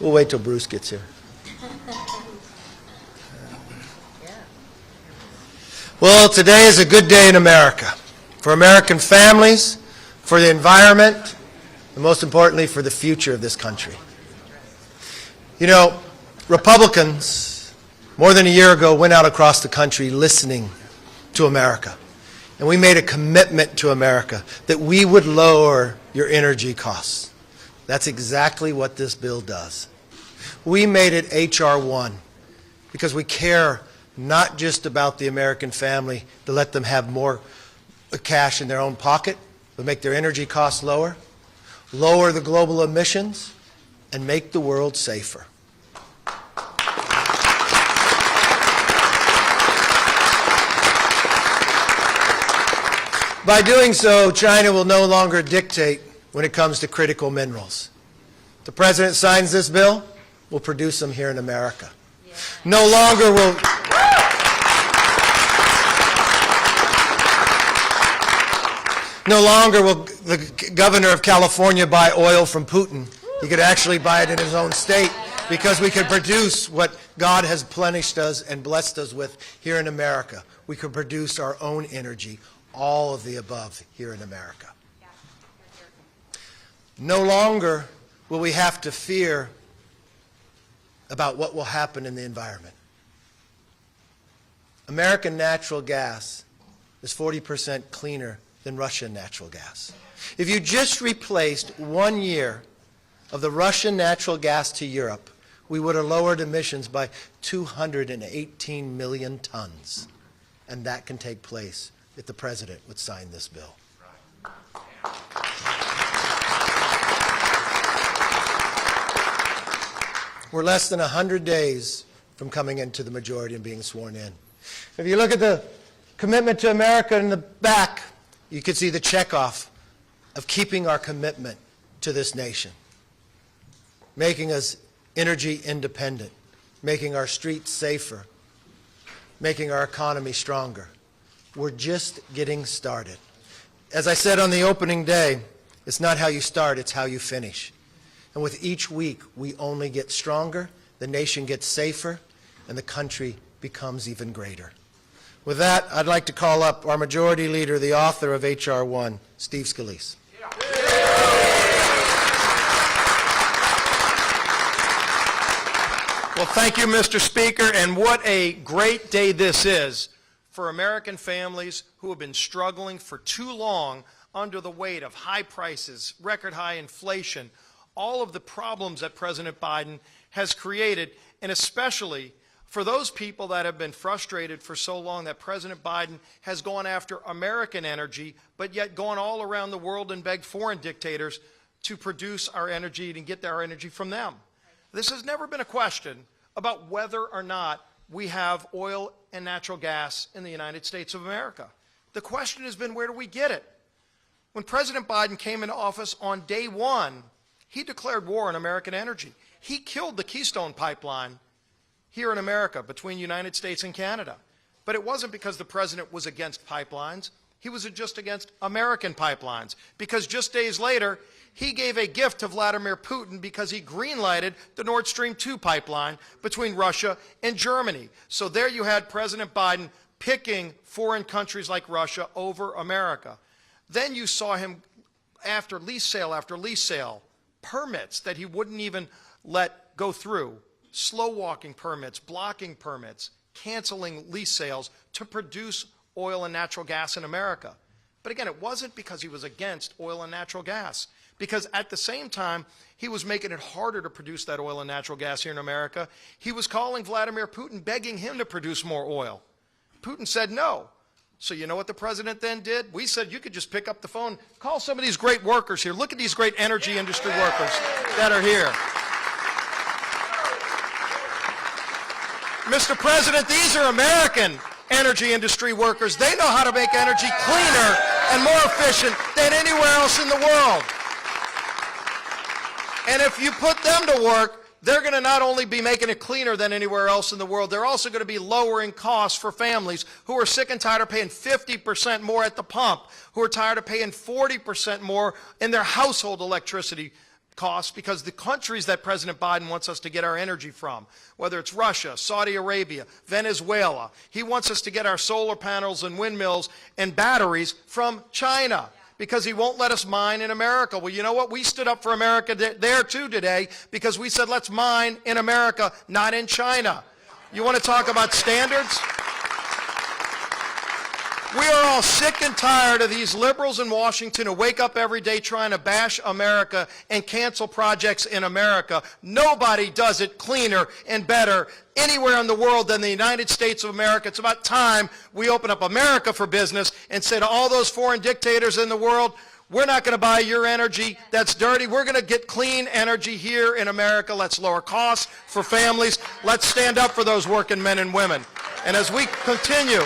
We'll wait till Bruce gets here. Well, today is a good day in America. For American families, for the environment, and most importantly, for the future of this country. You know, Republicans, more than a year ago, went out across the country listening to America. And we made a commitment to America that we would lower your energy costs. That's exactly what this bill does. We made it H.R. 1 because we care not just about the American family to let them have more cash in their own pocket, but make their energy costs lower, lower the global emissions, and make the world safer. By doing so, China will no longer dictate when it comes to critical minerals. The President signs this bill, we'll produce them here in America. Yeah. No longer will the governor of California buy oil from Putin. He could actually buy it in his own state because we could produce what God has plenished us and blessed us with here in America. We could produce our own energy, all of the above here in America. No longer will we have to fear about what will happen in the environment. American natural gas is 40% cleaner than Russian natural gas. If you just replaced 1 year of the Russian natural gas to Europe, we would have lowered emissions by 218 million tons. And that can take place if the President would sign this bill. We're less than 100 days from coming into the majority and being sworn in. If you look at the commitment to America in the back, you can see the checkoff of keeping our commitment to this nation, making us energy independent, making our streets safer, making our economy stronger. We're just getting started. As I said on the opening day, it's not how you start, it's how you finish. And with each week, we only get stronger, the nation gets safer, and the country becomes even greater. With that, I'd like to call up our Majority Leader, the author of H.R. 1, Steve Scalise. Well, thank you, Mr. Speaker, and what a great day this is for American families who have been struggling for too long under the weight of high prices, record high inflation, all of the problems that President Biden has created, and especially for those people that have been frustrated for so long that President Biden has gone after American energy, but yet gone all around the world and begged foreign dictators to produce our energy and get our energy from them. This has never been a question about whether or not we have oil and natural gas in the United States of America. The question has been, where do we get it? When President Biden came into office on day one, he declared war on American energy. He killed the Keystone Pipeline here in America between the United States and Canada. But it wasn't because the president was against pipelines. He was just against American pipelines, because just days later, he gave a gift to Vladimir Putin because he green-lighted the Nord Stream 2 pipeline between Russia and Germany. So there you had President Biden picking foreign countries like Russia over America. Then you saw him, after lease sale, permits that he wouldn't even let go through, slow-walking permits, blocking permits, canceling lease sales to produce oil and natural gas in America. But again, it wasn't because he was against oil and natural gas, because at the same time, he was making it harder to produce that oil and natural gas here in America. He was calling Vladimir Putin, begging him to produce more oil. Putin said no. So you know what the president then did? We said you could just pick up the phone, call some of these great workers here. Look at these great energy industry workers that are here. Mr. President, these are American energy industry workers. They know how to make energy cleaner and more efficient than anywhere else in the world. And if you put them to work, they're going to not only be making it cleaner than anywhere else in the world, they're also going to be lowering costs for families who are sick and tired of paying 50% more at the pump, who are tired of paying 40% more in their household electricity costs because the countries that President Biden wants us to get our energy from, whether it's Russia, Saudi Arabia, Venezuela, he wants us to get our solar panels and windmills and batteries from China because he won't let us mine in America. Well, you know what? We stood up for America there too today because we said let's mine in America, not in China. You want to talk about standards? We are all sick and tired of these liberals in Washington who wake up every day trying to bash America and cancel projects in America. Nobody does it cleaner and better anywhere in the world than the United States of America. It's about time we open up America for business and say to all those foreign dictators in the world, we're not going to buy your energy. That's dirty. We're going to get clean energy here in America. Let's lower costs for families. Let's stand up for those working men and women. And as we continue,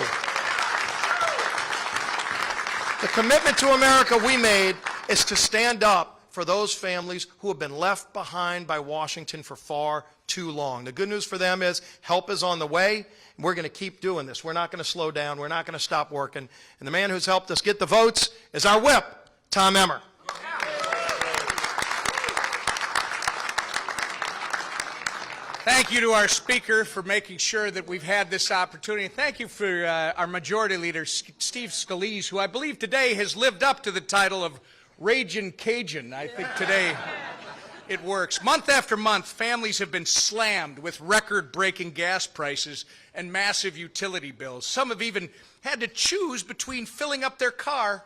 the commitment to America we made is to stand up for those families who have been left behind by Washington for far too long. The good news for them is help is on the way. We're going to keep doing this. We're not going to slow down. We're not going to stop working. And the man who's helped us get the votes is our whip, Tom Emmer. Thank you to our Speaker for making sure that we've had this opportunity. Thank you for our Majority Leader, Steve Scalise, who I believe today has lived up to the title of Ragin' Cajun. I think today it works. Month after month, families have been slammed with record-breaking gas prices and massive utility bills. Some have even had to choose between filling up their car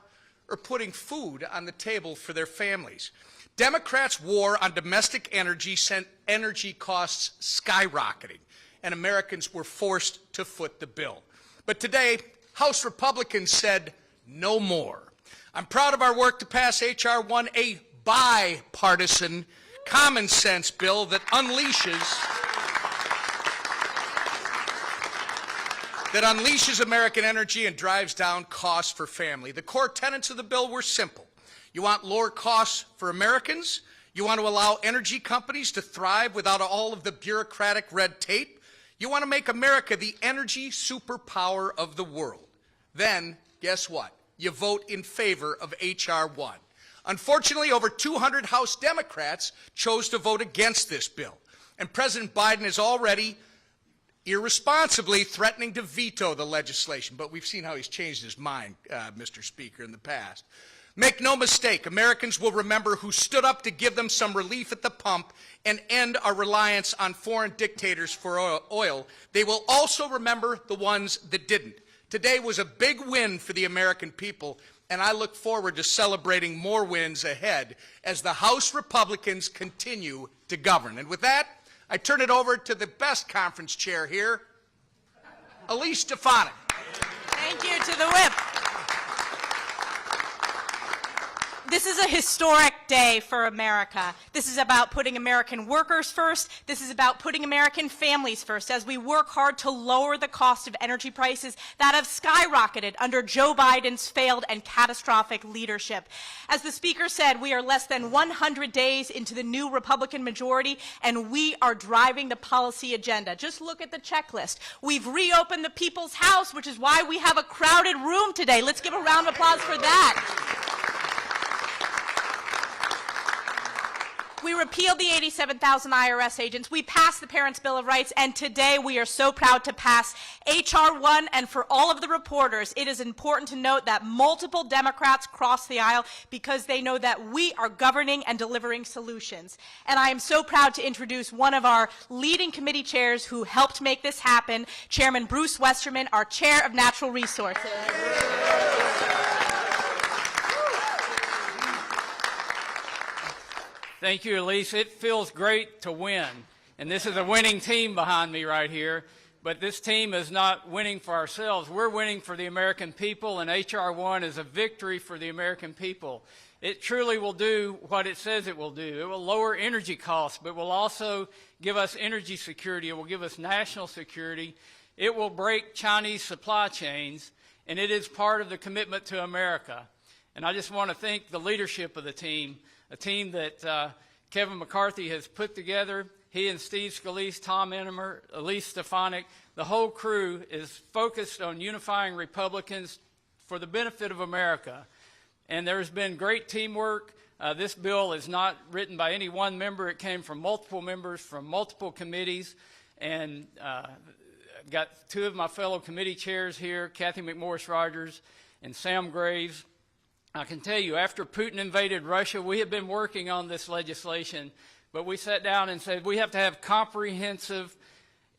or putting food on the table for their families. Democrats' war on domestic energy sent energy costs skyrocketing, and Americans were forced to foot the bill. But today, House Republicans said no more. I'm proud of our work to pass H.R. 1, a bipartisan, common sense bill that unleashes American energy and drives down costs for family. The core tenets of the bill were simple. You want lower costs for Americans? You want to allow energy companies to thrive without all of the bureaucratic red tape? You want to make America the energy superpower of the world? Then, guess what? You vote in favor of H.R. 1. Unfortunately, over 200 House Democrats chose to vote against this bill. And President Biden is already irresponsibly threatening to veto the legislation. But we've seen how he's changed his mind, Mr. Speaker, in the past. Make no mistake, Americans will remember who stood up to give them some relief at the pump and end our reliance on foreign dictators for oil. They will also remember the ones that didn't. Today was a big win for the American people, and I look forward to celebrating more wins ahead as the House Republicans continue to govern. And with that, I turn it over to the best conference chair here, Elise Stefanik. Thank you to the whip. This is a historic day for America. This is about putting American workers first. This is about putting American families first as we work hard to lower the cost of energy prices that have skyrocketed under Joe Biden's failed and catastrophic leadership. As the Speaker said, we are less than 100 days into the new Republican majority, and we are driving the policy agenda. Just look at the checklist. We've reopened the People's House, which is why we have a crowded room today. Let's give a round of applause for that. We repealed the 87,000 IRS agents. We passed the Parents' Bill of Rights, and today we are so proud to pass H.R. 1. And for all of the reporters, it is important to note that multiple Democrats crossed the aisle because they know that we are governing and delivering solutions. And I am so proud to introduce one of our leading committee chairs who helped make this happen, Chairman Bruce Westerman, our Chair of Natural Resources. Thank you, Elise. It feels great to win. And this is a winning team behind me right here. But this team is not winning for ourselves. We're winning for the American people, and H.R. 1 is a victory for the American people. It truly will do what it says it will do. It will lower energy costs, but will also give us energy security. It will give us national security. It will break Chinese supply chains, and it is part of the commitment to America. And I just want to thank the leadership of the team, a team that Kevin McCarthy has put together. He and Steve Scalise, Tom Emmer, Elise Stefanik, the whole crew is focused on unifying Republicans for the benefit of America. And there's been great teamwork. This bill is not written by any one member. It came from multiple members from multiple committees, and I've got two of my fellow committee chairs here, Kathy McMorris Rogers and Sam Graves. I can tell you, after Putin invaded Russia, we have been working on this legislation, but we sat down and said we have to have comprehensive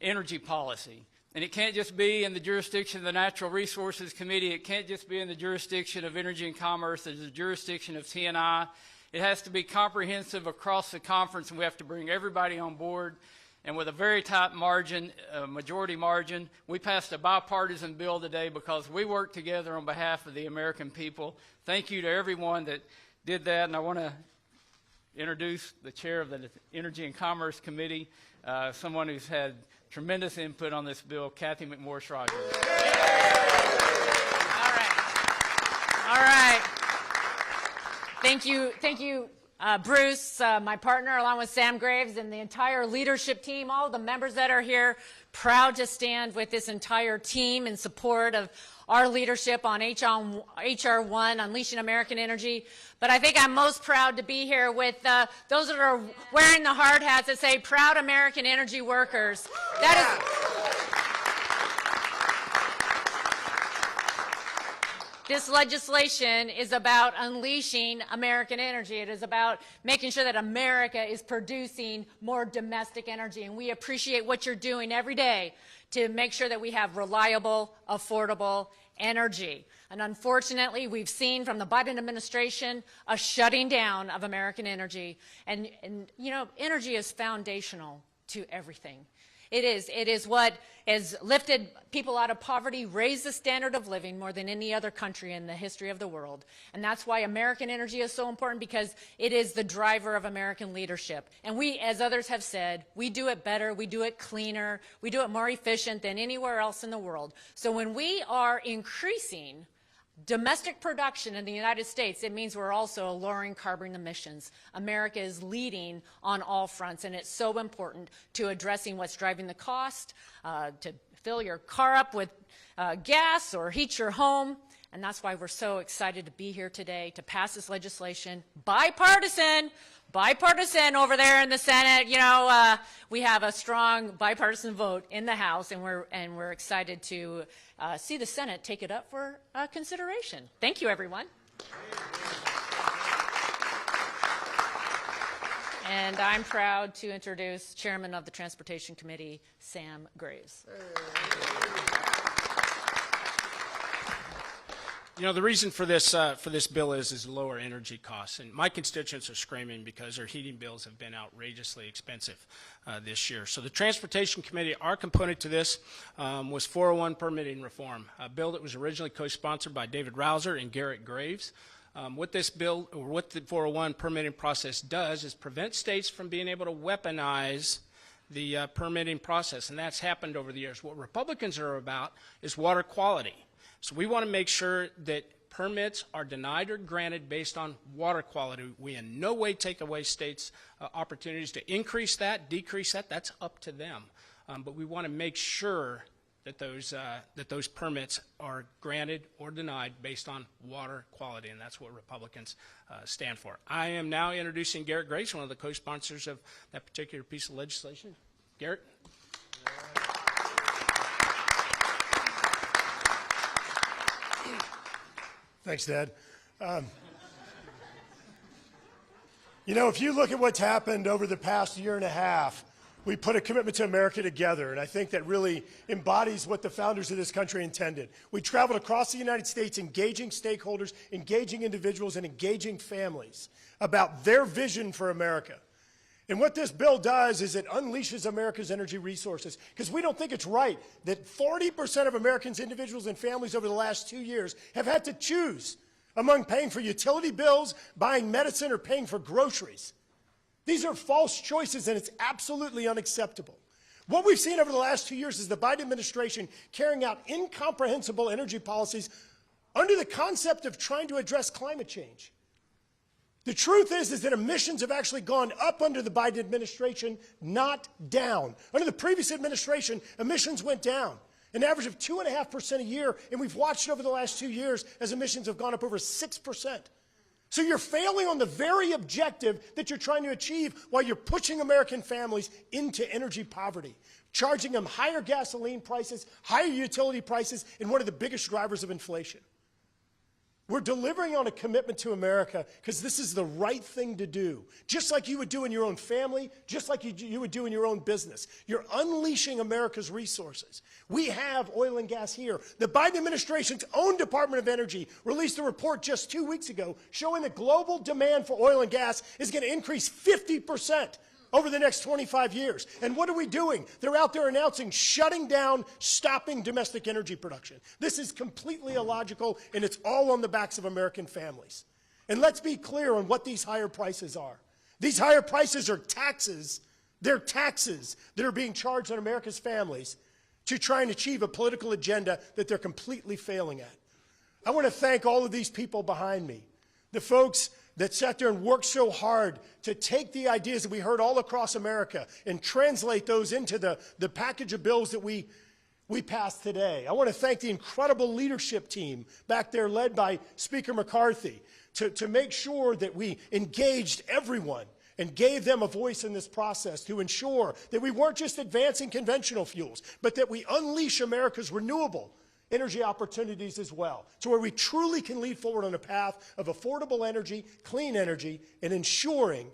energy policy. And it can't just be in the jurisdiction of the Natural Resources Committee. It can't just be in the jurisdiction of Energy and Commerce. There's the jurisdiction of T&I. It has to be comprehensive across the conference, and we have to bring everybody on board. And with a very tight margin, majority margin, we passed a bipartisan bill today because we worked together on behalf of the American people. Thank you to everyone that did that. And I want to introduce the chair of the Energy and Commerce Committee, someone who's had tremendous input on this bill, Kathy McMorris Rogers. All right. Thank you, Bruce, my partner, along with Sam Graves and the entire leadership team, all the members that are here, proud to stand with this entire team in support of our leadership on H.R. 1, Unleashing American Energy. But I think I'm most proud to be here with those that are wearing the hard hats that say, proud American energy workers. That is, this legislation is about unleashing American energy. It is about making sure that America is producing more domestic energy. And we appreciate what you're doing every day to make sure that we have reliable, affordable energy. And unfortunately, we've seen from the Biden administration a shutting down of American energy. And you know, energy is foundational to everything. It is what has lifted people out of poverty, raised the standard of living more than any other country in the history of the world. And that's why American energy is so important, because it is the driver of American leadership. And we, as others have said, we do it better, we do it cleaner, we do it more efficient than anywhere else in the world. So when we are increasing domestic production in the United States, it means we're also lowering carbon emissions. America is leading on all fronts, and it's so important to addressing what's driving the cost, to fill your car up with gas or heat your home. And that's why we're so excited to be here today to pass this legislation, bipartisan over there in the Senate. You know, we have a strong bipartisan vote in the House, and we're excited to see the Senate take it up for consideration. Thank you, everyone. And I'm proud to introduce Chairman of the Transportation Committee, Sam Graves. You know, the reason for this bill is lower energy costs, and my constituents are screaming because their heating bills have been outrageously expensive this year. So the Transportation Committee, our component to this was 401 permitting reform, a bill that was originally co-sponsored by David Rouser and Garrett Graves. What this bill, or what the 401 permitting process does, is prevent states from being able to weaponize the permitting process, and that's happened over the years. What Republicans are about is water quality. So we want to make sure that permits are denied or granted based on water quality. We in no way take away states' opportunities to increase that, decrease that. That's up to them. But we want to make sure that those permits are granted or denied based on water quality, and that's what Republicans stand for. I am now introducing Garrett Graves, one of the co-sponsors of that particular piece of legislation. Garrett. Thanks, Dad. You know, if you look at what's happened over the past year and a half, we put a commitment to America together, and I think that really embodies what the founders of this country intended. We traveled across the United States engaging stakeholders, engaging individuals, and engaging families about their vision for America. And what this bill does is it unleashes America's energy resources, because we don't think it's right that 40% of Americans, individuals, and families over the last 2 years have had to choose among paying for utility bills, buying medicine, or paying for groceries. These are false choices, and it's absolutely unacceptable. What we've seen over the last 2 years is the Biden administration carrying out incomprehensible energy policies under the concept of trying to address climate change. The truth is that emissions have actually gone up under the Biden administration, not down. Under the previous administration, emissions went down, an average of 2.5% a year, and we've watched over the last 2 years as emissions have gone up over 6%. So you're failing on the very objective that you're trying to achieve while you're pushing American families into energy poverty, charging them higher gasoline prices, higher utility prices, and one of the biggest drivers of inflation. We're delivering on a commitment to America because this is the right thing to do. Just like you would do in your own family, just like you would do in your own business. You're unleashing America's resources. We have oil and gas here. The Biden administration's own Department of Energy released a report just 2 weeks ago showing that global demand for oil and gas is going to increase 50% over the next 25 years. And what are we doing? They're out there announcing shutting down, stopping domestic energy production. This is completely illogical, and it's all on the backs of American families. And let's be clear on what these higher prices are. These higher prices are taxes. They're taxes that are being charged on America's families to try and achieve a political agenda that they're completely failing at. I want to thank all of these people behind me, the folks that sat there and worked so hard to take the ideas that we heard all across America and translate those into the package of bills that we passed today. I want to thank the incredible leadership team back there led by Speaker McCarthy to make sure that we engaged everyone and gave them a voice in this process to ensure that we weren't just advancing conventional fuels, but that we unleash America's renewable energy opportunities as well, to where we truly can lead forward on a path of affordable energy, clean energy, and ensuring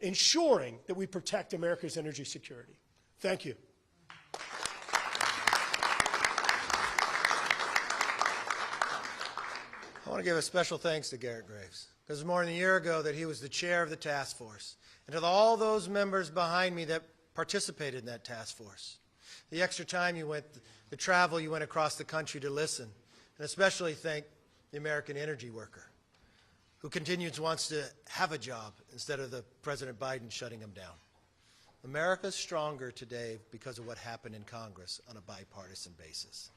that we protect America's energy security. Thank you. I want to give a special thanks to Garrett Graves, because it was more than a year ago that he was the chair of the task force, and to all those members behind me that participated in that task force. The extra time you went, the travel you went across the country to listen, and especially thank the American energy worker who wants to have a job instead of the President Biden shutting him down. America's stronger today because of what happened in Congress on a bipartisan basis.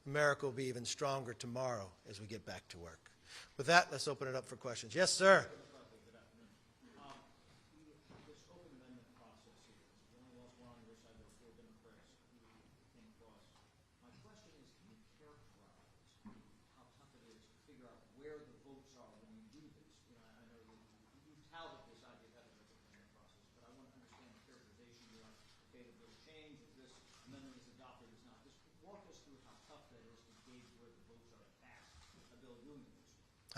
America will be even stronger tomorrow as we get back to work. With that, let's open it up for questions. Yes, sir.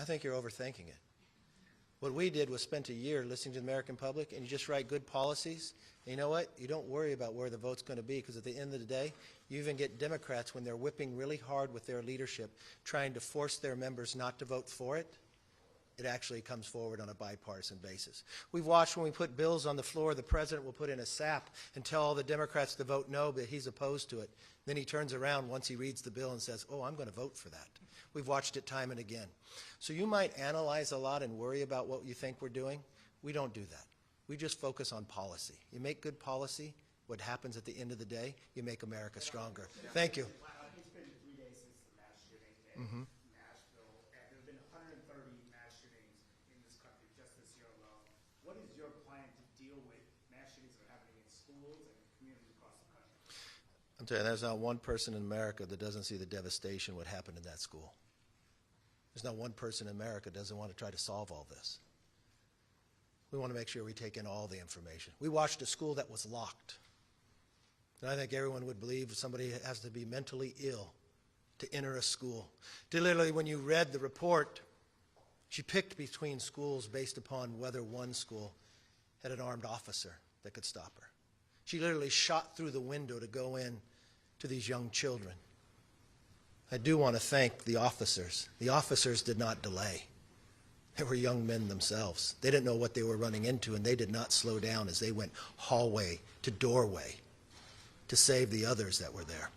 I think you're overthinking it. What we did was spent a year listening to the American public, and you just write good policies. And you know what? You don't worry about where the vote's going to be, because at the end of the day, you even get Democrats, when they're whipping really hard with their leadership, trying to force their members not to vote for it, it actually comes forward on a bipartisan basis. We've watched when we put bills on the floor, the president will put in a sap and tell all the Democrats to vote no, but he's opposed to it. Then he turns around once he reads the bill and says, oh, I'm going to vote for that. We've watched it time and again. So you might analyze a lot and worry about what you think we're doing. We don't do that. We just focus on policy. You make good policy, what happens at the end of the day, you make America stronger. Thank you. It's been 3 days since the mass shooting in Nashville, and there have been 130 mass shootings in this country just this year alone. What is your plan to deal with mass shootings that are happening in schools and communities across the country? I'm telling you, there's not one person in America that doesn't see the devastation what happened in that school. There's not one person in America that doesn't want to try to solve all this. We want to make sure we take in all the information. We watched a school that was locked. And I think everyone would believe somebody has to be mentally ill to enter a school. Literally, when you read the report, she picked between schools based upon whether one school had an armed officer that could stop her. She literally shot through the window to go in to these young children. I do want to thank the officers. The officers did not delay. They were young men themselves. They didn't know what they were running into, and they did not slow down as they went hallway to doorway to save the others that were there.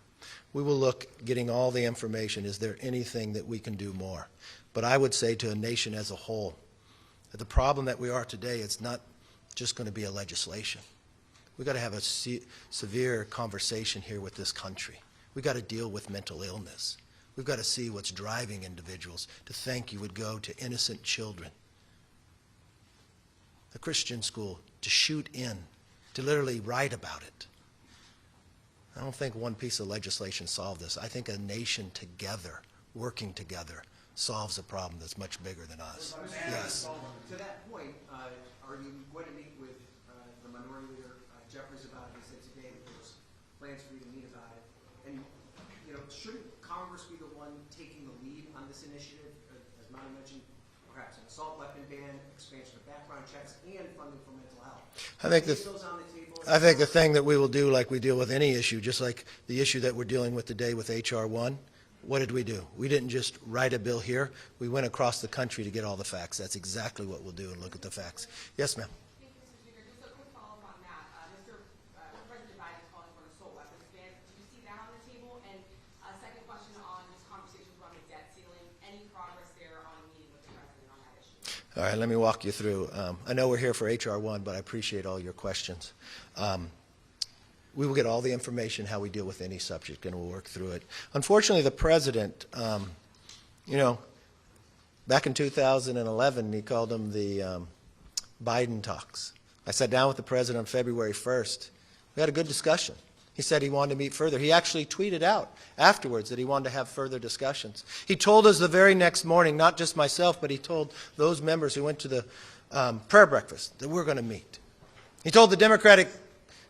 We will look, getting all the information, is there anything that we can do more? But I would say to a nation as a whole, that the problem that we are today, it's not just going to be a legislation. We've got to have a severe conversation here with this country. We've got to deal with mental illness. We've got to see what's driving individuals to think you would go to innocent children, a Christian school, to shoot in, to literally write about it. I don't think one piece of legislation solved this. I think a nation together, working together, solves a problem that's much bigger than us. Yes. To that point, are you going to meet with the Minority Leader Jeffries about it? He said today that there was plans for you to meet about it. And, you know, shouldn't Congress be the one taking the lead on this initiative? As Monty mentioned, perhaps an assault weapon ban, expansion of background checks, and funding for mental health. I think the thing that we will do, like we deal with any issue, just like the issue that we're dealing with today with H.R. 1, what did we do? We didn't just write a bill here. We went across the country to get all the facts. That's exactly what we'll do, and look at the facts. Yes, ma'am. Just a quick follow-up on that. President Biden is calling for an assault weapons ban. Do you see that on the table? And a second question on just conversations around the debt ceiling. Any progress there on meeting with the president on that issue? All right, let me walk you through. I know we're here for H.R. 1, but I appreciate all your questions. We will get all the information how we deal with any subject, and we'll work through it. Unfortunately, the president, you know, back in 2011, he called them the Biden talks. I sat down with the president on February 1st. We had a good discussion. He said he wanted to meet further. He actually tweeted out afterwards that he wanted to have further discussions. He told us the very next morning, not just myself, but he told those members who went to the prayer breakfast that we're going to meet. He told the Democratic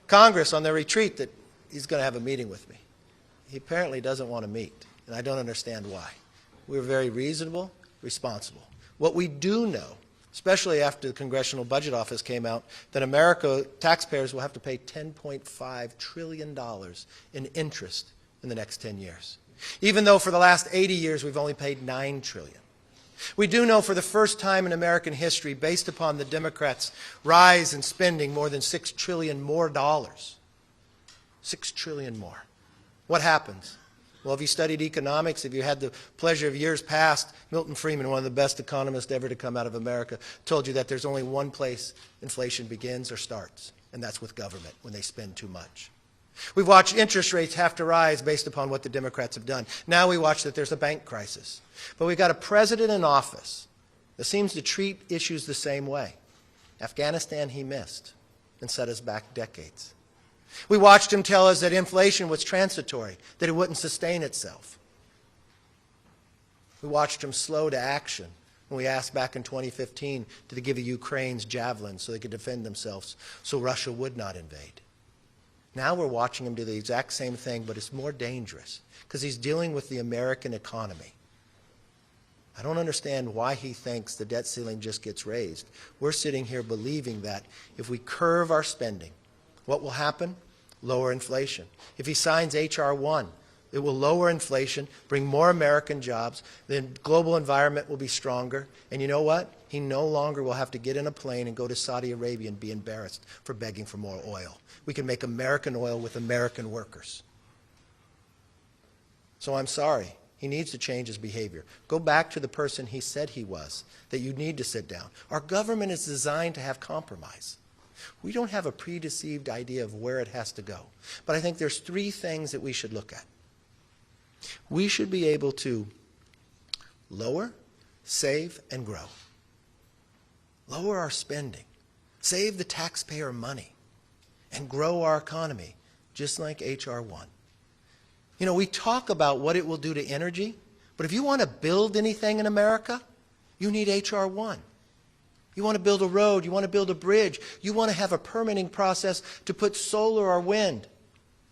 Congress on their retreat that he's going to have a meeting with me. He apparently doesn't want to meet, and I don't understand why. We're very reasonable, responsible. What we do know, especially after the Congressional Budget Office came out, that America, taxpayers will have to pay $10.5 trillion in interest in the next 10 years, even though for the last 80 years we've only paid $9 trillion. We do know for the first time in American history, based upon the Democrats' rise in spending more than $6 trillion more dollars. $6 trillion more. What happens? Well, if you studied economics, if you had the pleasure of years past, Milton Friedman, one of the best economists ever to come out of America, told you that there's only one place inflation begins or starts, and that's with government, when they spend too much. We've watched interest rates have to rise based upon what the Democrats have done. Now we watch that there's a bank crisis. But we've got a president in office that seems to treat issues the same way. Afghanistan he missed and set us back decades. We watched him tell us that inflation was transitory, that it wouldn't sustain itself. We watched him slow to action when we asked back in 2015 to give the Ukrainians javelins so they could defend themselves so Russia would not invade. Now we're watching him do the exact same thing, but it's more dangerous because he's dealing with the American economy. I don't understand why he thinks the debt ceiling just gets raised. We're sitting here believing that if we curve our spending, what will happen? Lower inflation. If he signs H.R. 1, it will lower inflation, bring more American jobs, the global environment will be stronger, and you know what? He no longer will have to get in a plane and go to Saudi Arabia and be embarrassed for begging for more oil. We can make American oil with American workers. So I'm sorry. He needs to change his behavior. Go back to the person he said he was, that you need to sit down. Our government is designed to have compromise. We don't have a predeceived idea of where it has to go. But I think there's three things that we should look at. We should be able to lower, save, and grow. Lower our spending, save the taxpayer money, and grow our economy, just like H.R. 1. You know, we talk about what it will do to energy, but if you want to build anything in America, you need H.R. 1. You want to build a road, you want to build a bridge, you want to have a permitting process to put solar or wind,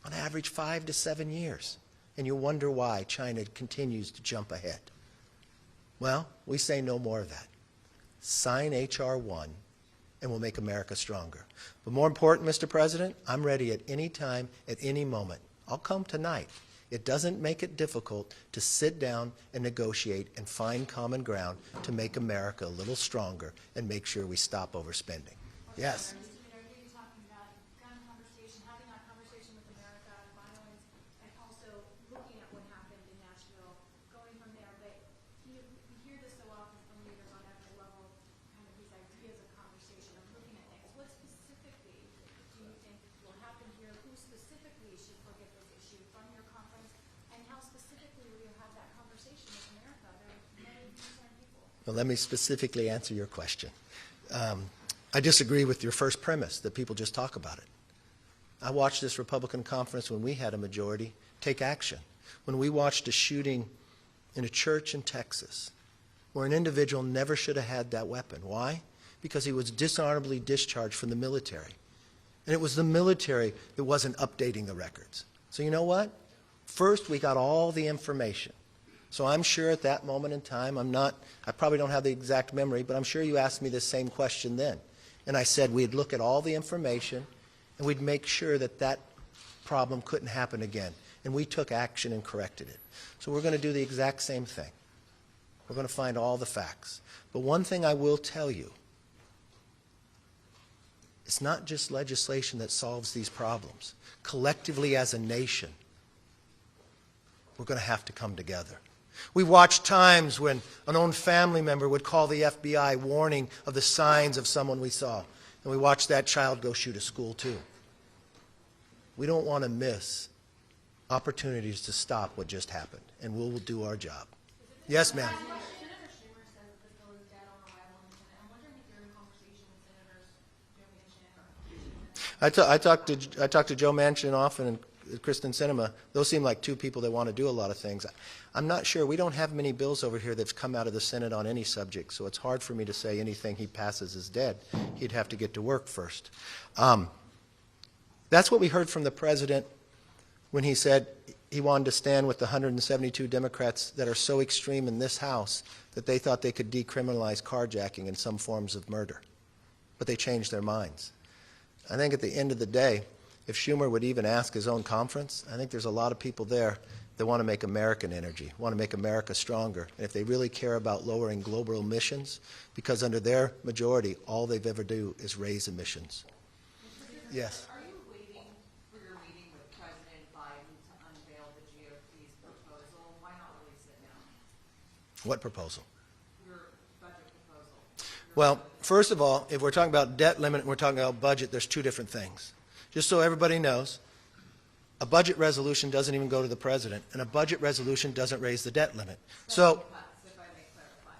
on average 5 to 7 years. And you wonder why China continues to jump ahead. Well, we say no more of that. Sign H.R. 1 and we'll make America stronger. But more important, Mr. President, I'm ready at any time, at any moment. I'll come tonight. It doesn't make it difficult to sit down and negotiate and find common ground to make America a little stronger and make sure we stop overspending. Yes? Well, let me specifically answer your question. I disagree with your first premise that people just talk about it. I watched this Republican conference when we had a majority take action. When we watched a shooting in a church in Texas where an individual never should have had that weapon. Why? Because he was dishonorably discharged from the military. And it was the military that wasn't updating the records. So you know what? First, we got all the information. So I'm sure at that moment in time, I probably don't have the exact memory, but I'm sure you asked me this same question then. And I said we'd look at all the information and we'd make sure that that problem couldn't happen again. And we took action and corrected it. So we're going to do the exact same thing. We're going to find all the facts. But one thing I will tell you, it's not just legislation that solves these problems. Collectively as a nation, we're going to have to come together. We watched times when an own family member would call the FBI warning of the signs of someone we saw. And we watched that child go shoot a school too. We don't want to miss opportunities to stop what just happened. And we'll do our job. Yes, ma'am. I talked to Joe Manchin often and Kristen Sinema. Those seem like two people that want to do a lot of things. I'm not sure. We don't have many bills over here that's come out of the Senate on any subject, so it's hard for me to say anything he passes is dead. He'd have to get to work first. That's what we heard from the president when he said he wanted to stand with the 172 Democrats that are so extreme in this House that they thought they could decriminalize carjacking and some forms of murder. But they changed their minds. I think at the end of the day, if Schumer would even ask his own conference, I think there's a lot of people there that want to make American energy, want to make America stronger. And if they really care about lowering global emissions, because under their majority, all they've ever do is raise emissions. Yes. Are you waiting for your meeting with President Biden to unveil the GOP's proposal? Why not release it now? What proposal? Your budget proposal. Well, first of all, if we're talking about debt limit and we're talking about budget, there's two different things. Just so everybody knows, a budget resolution doesn't even go to the president, and a budget resolution doesn't raise the debt limit. So, If I may clarify.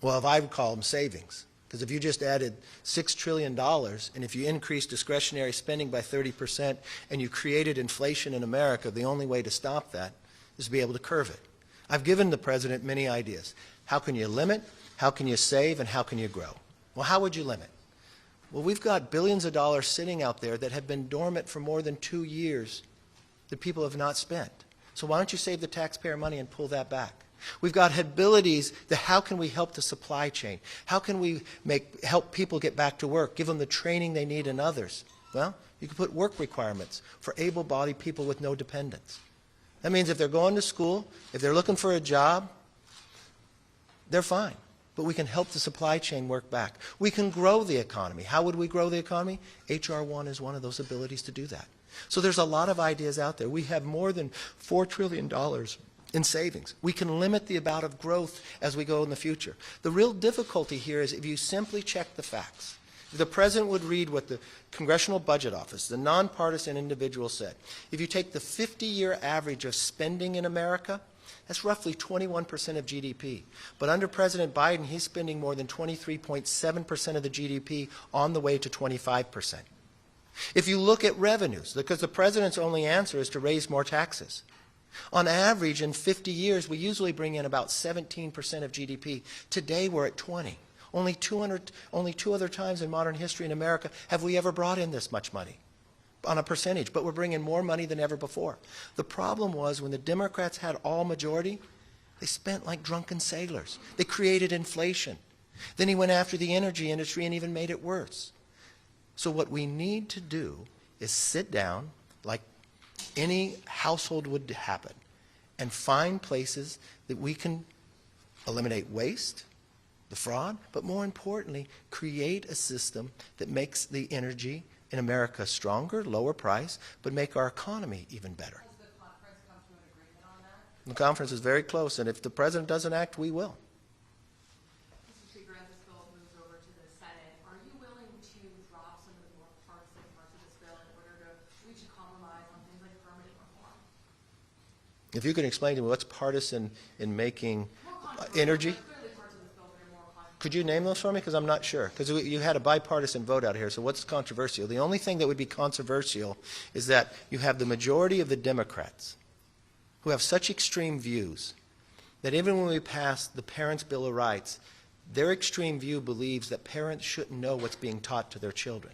well, if I would call them savings, because if you just added $6 trillion, and if you increase discretionary spending by 30%, and you created inflation in America, the only way to stop that is to be able to curve it. I've given the president many ideas. How can you limit? How can you save? And how can you grow? Well, how would you limit? Well, we've got billions of dollars sitting out there that have been dormant for more than 2 years that people have not spent. So why don't you save the taxpayer money and pull that back? We've got abilities that how can we help the supply chain? How can we help people get back to work, give them the training they need and others? Well, you can put work requirements for able-bodied people with no dependents. That means if they're going to school, if they're looking for a job, they're fine. But we can help the supply chain work back. We can grow the economy. How would we grow the economy? H.R. 1 is one of those abilities to do that. So there's a lot of ideas out there. We have more than $4 trillion in savings. We can limit the amount of growth as we go in the future. The real difficulty here is if you simply check the facts. If the president would read what the Congressional Budget Office, the nonpartisan individual, said. If you take the 50-year average of spending in America, that's roughly 21% of GDP. But under President Biden, he's spending more than 23.7% of the GDP on the way to 25%. If you look at revenues, because the president's only answer is to raise more taxes. On average, in 50 years, we usually bring in about 17% of GDP. Today, we're at 20. Only two other times in modern history in America have we ever brought in this much money on a percentage, but we're bringing more money than ever before. The problem was when the Democrats had all majority, they spent like drunken sailors. They created inflation. Then he went after the energy industry and even made it worse. So what we need to do is sit down like any household would happen and find places that we can eliminate waste, the fraud, but more importantly, create a system that makes the energy in America stronger, lower price, but make our economy even better. Has the conference come to an agreement on that? The conference is very close, and if the president doesn't act, we will. Mr. Speaker, as this bill moves over to the Senate, are you willing to drop some of the more partisan parts of this bill in order to reach a compromise on things like permitting reform? If you can explain to me what's partisan in making energy. Could you name those for me? Because I'm not sure. Because you had a bipartisan vote out here, so what's controversial? The only thing that would be controversial is that you have the majority of the Democrats who have such extreme views that even when we pass the Parents' Bill of Rights, their extreme view believes that parents shouldn't know what's being taught to their children.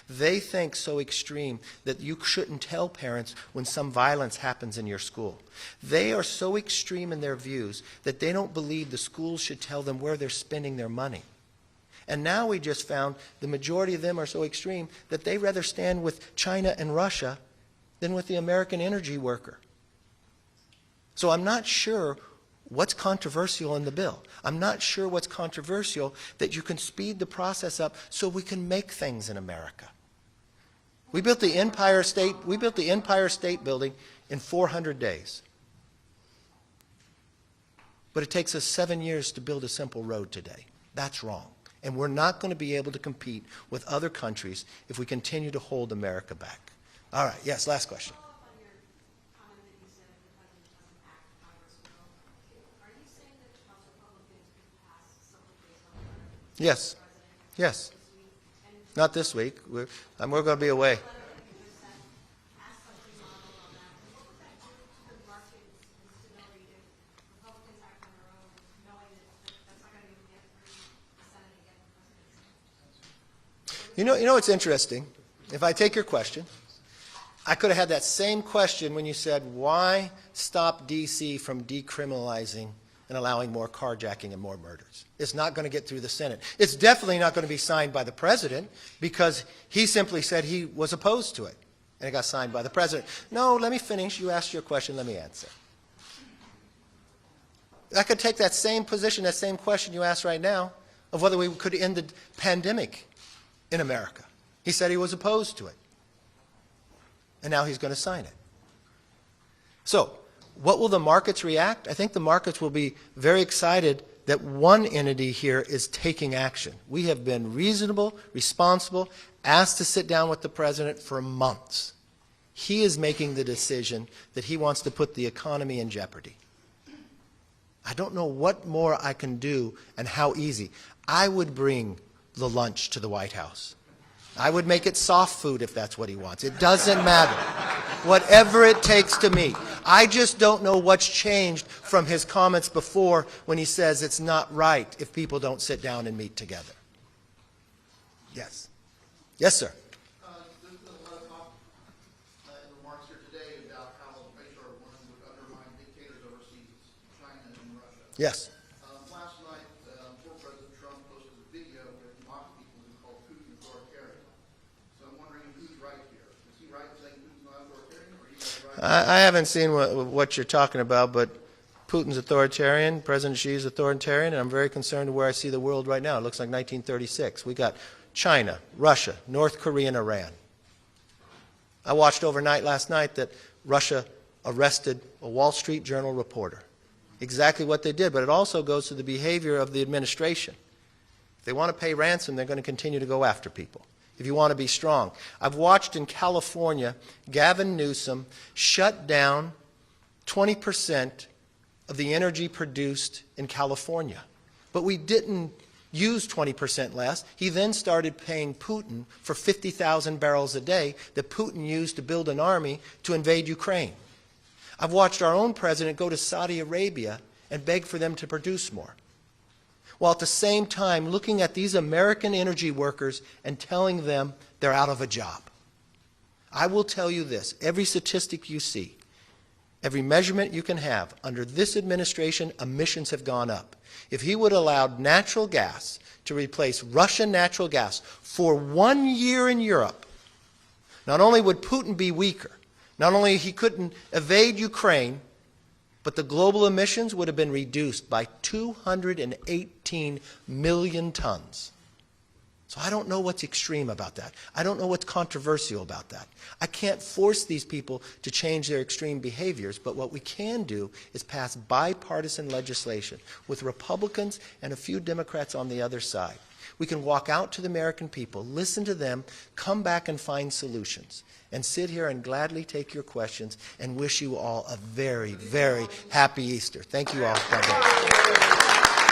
They think so extreme that you shouldn't tell parents when some violence happens in your school. They are so extreme in their views that they don't believe the schools should tell them where they're spending their money. And now we just found the majority of them are so extreme that they rather stand with China and Russia than with the American energy worker. So I'm not sure what's controversial in the bill. I'm not sure what's controversial that you can speed the process up so we can make things in America. We built the Empire State Building in 400 days. But it takes us 7 years to build a simple road today. That's wrong. And we're not going to be able to compete with other countries if we continue to hold America back. All right, yes, last question. Yes. Yes. Not this week. We're going to be away. You know what's interesting? If I take your question, I could have had that same question when you said, why stop D.C. from decriminalizing and allowing more carjacking and more murders? It's not going to get through the Senate. It's definitely not going to be signed by the president because he simply said he was opposed to it. And it got signed by the president. No, let me finish. You asked your question. Let me answer. I could take that same position, that same question you asked right now, of whether we could end the pandemic in America. He said he was opposed to it. And now he's going to sign it. So, what will the markets react? I think the markets will be very excited that one entity here is taking action. We have been reasonable, responsible, asked to sit down with the president for months. He is making the decision that he wants to put the economy in jeopardy. I don't know what more I can do and how easy. I would bring the lunch to the White House. I would make it soft food if that's what he wants. It doesn't matter. Whatever it takes to meet. I just don't know what's changed from his comments before when he says it's not right if people don't sit down and meet together. Yes. Yes, sir. There's been a lot of talk in remarks here today about how HR 1 would undermine dictators overseas, China and Russia. Yes. Last night, former President Trump posted a video where he mocked people who called Putin authoritarian. So I'm wondering who's right here. Is he right in saying Putin's not authoritarian, or are you guys right? I haven't seen what you're talking about, but Putin's authoritarian, President Xi's authoritarian, and I'm very concerned where I see the world right now. It looks like 1936. We got China, Russia, North Korea, and Iran. I watched overnight last night that Russia arrested a Wall Street Journal reporter. Exactly what they did, but it also goes to the behavior of the administration. If they want to pay ransom, they're going to continue to go after people. If you want to be strong. I've watched in California, Gavin Newsom shut down 20% of the energy produced in California. But we didn't use 20% less. He then started paying Putin for 50,000 barrels a day that Putin used to build an army to invade Ukraine. I've watched our own president go to Saudi Arabia and beg for them to produce more, while at the same time looking at these American energy workers and telling them they're out of a job. I will tell you this, every statistic you see, every measurement you can have, under this administration, emissions have gone up. If he would have allowed natural gas to replace Russian natural gas for 1 year in Europe, not only would Putin be weaker, not only he couldn't evade Ukraine, but the global emissions would have been reduced by 218 million tons. So I don't know what's extreme about that. I don't know what's controversial about that. I can't force these people to change their extreme behaviors, but what we can do is pass bipartisan legislation with Republicans and a few Democrats on the other side. We can walk out to the American people, listen to them, come back and find solutions, and sit here and gladly take your questions and wish you all a very, very happy Easter. Thank you all. God bless.